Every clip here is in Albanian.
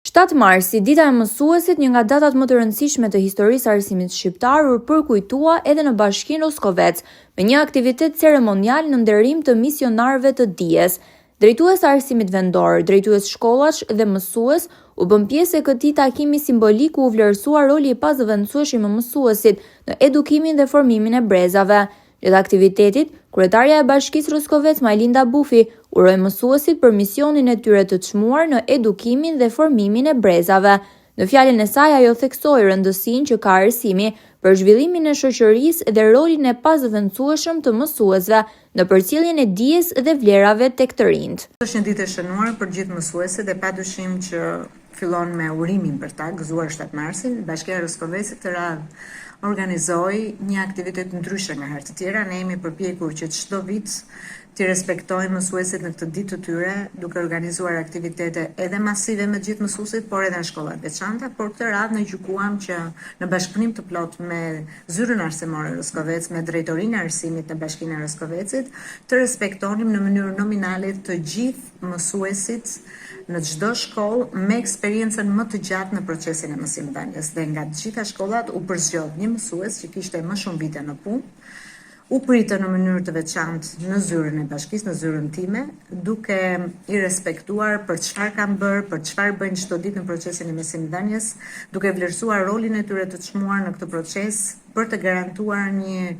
7 marsi, dita e mësuesit, një nga datat më të rëndësishme të historisë arsimit shqiptar, u përkujtua edhe në Bashkinë Roskovec, me një aktivitet ceremonial në nderim të misionarëve të dijes. Drejtues arsimit vendor, drejtues shkollash dhe mësues u bën pjesë e këtij takimi simbolik ku u vlerësua roli i pazëvendësueshëm i mësuesit në edukimin dhe formimin e brezave. Gjatë aktivitetit, kryetarja e Bashkisë Roskovec, Majlinda Bufi, uroi mësuesit për misionin e tyre të çmuar në edukimin dhe formimin e brezave. Në fjalën e saj, ajo theksoi rëndësinë që ka arsimi për zhvillimin e shoqërisë dhe rolin e pazëvendësueshëm të mësuesve në përcjelljen e dijes dhe vlerave tek të rinjt. Është një ditë e shënuar për gjithë mësuesit dhe padyshim që fillon me urimin për ta gëzuar 7 marsin. Bashkia e Roskovecit të radhë organizoi një aktivitet ndryshe nga herë të tjera. Ne jemi përpjekur që çdo vit të respektojmë mësuesit në këtë ditë të tyre, duke organizuar aktivitete edhe masive me gjithë mësuesit, por edhe në shkollat veçanta, por këtë radhë ne gjykuam që në bashkëpunim të plot me Zyrën Arsimore Roskovec, me Drejtorinë e Arsimit në Bashkinë e Roskovecit, të respektonim në mënyrë nominale të gjithë mësuesit në çdo shkollë me eksperiencën më të gjatë në procesin e mësimdhënies. Dhe nga të gjitha shkollat u përzgjodh një mësues që kishte më shumë vite në punë, u pritë në mënyrë të veçantë në zyrën e bashkisë, në zyrën time, duke i respektuar për çfarë kanë bërë, për çfarë bëjnë çdo ditë në procesin e mësimdhënies, duke vlerësuar rolin e tyre të çmuar në këtë proces për të garantuar një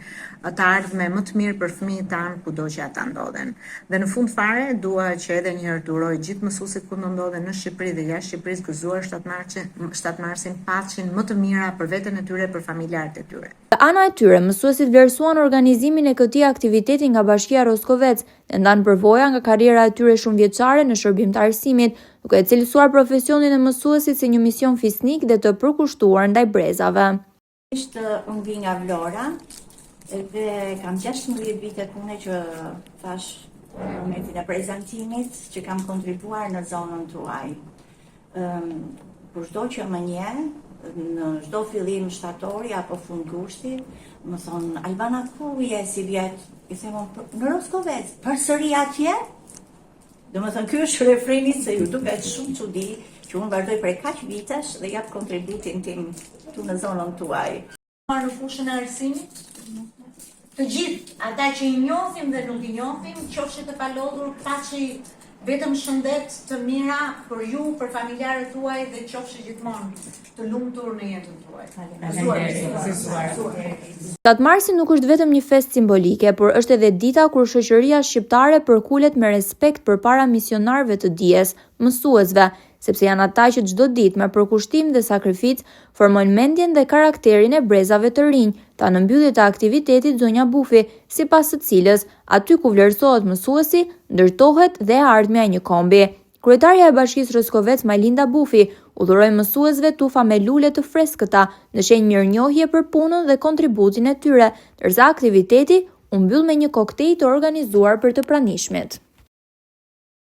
të ardhme më të mirë për fëmijët tanë kudo që ata ndodhen. Dhe në fund fare, dua që edhe një herë të uroj gjithë mësuesit ku ndodhen në Shqipëri dhe jashtë Shqipërisë, gëzuar 7 marsin, pafshin më të mira për veten e tyre, për familjarët e tyre. Në ana e tyre, mësuesit vlerësuan organizimin e këtij aktiviteti nga Bashkia Roskovec, dhe ndan përvoja nga karriera e tyre shumëvjeçare në shërbim të arsimit, duke e cilësuar profesionin e mësuesit si një mision fisnik dhe të përkushtuar ndaj brezave. Unë vi nga Vlora dhe kam 16 vite pune që thash në momentin e prezantimit që kam kontribuar në zonën tuaj. Për çdo që më njeh, në çdo fillim shtatori apo fund gushti, më thonë Albana ku je si vjet? I them në Roskovec, përsëri atje? Domethënë ky është refreni se ju duket shumë çudi që unë vazhdoj prej kaq vitesh dhe jap kontributin tim tu në zonën tuaj. Në fushën e arsimit, të gjithë ata që i njohim dhe nuk i njohim, qofshi të palodhur, paçi vetëm shëndet të mira për ju, për familjarët tuaj dhe qofshi gjithmonë të lumtur në jetën tuaj. 7 marsi nuk është vetëm një fest simbolike, por është edhe dita kur shoqëria shqiptare përkulet me respekt përpara misionarëve të dijes, mësuesve, sepse janë ata që çdo ditë me përkushtim dhe sakrificë formojnë mendjen dhe karakterin e brezave të rinj, ta në mbyllje të aktivitetit zonja Bufi, sipas së cilës aty ku vlerësohet mësuesi, ndërtohet dhe ardhmja e një kombi. Kryetarja e Bashkisë Roskovec, Majlinda Bufi, udhëroi mësuesve tufa me lule të freskëta në shenjë mirënjohje për punën dhe kontributin e tyre, ndërsa aktiviteti u mbyll me një koktejl të organizuar për të pranishmit.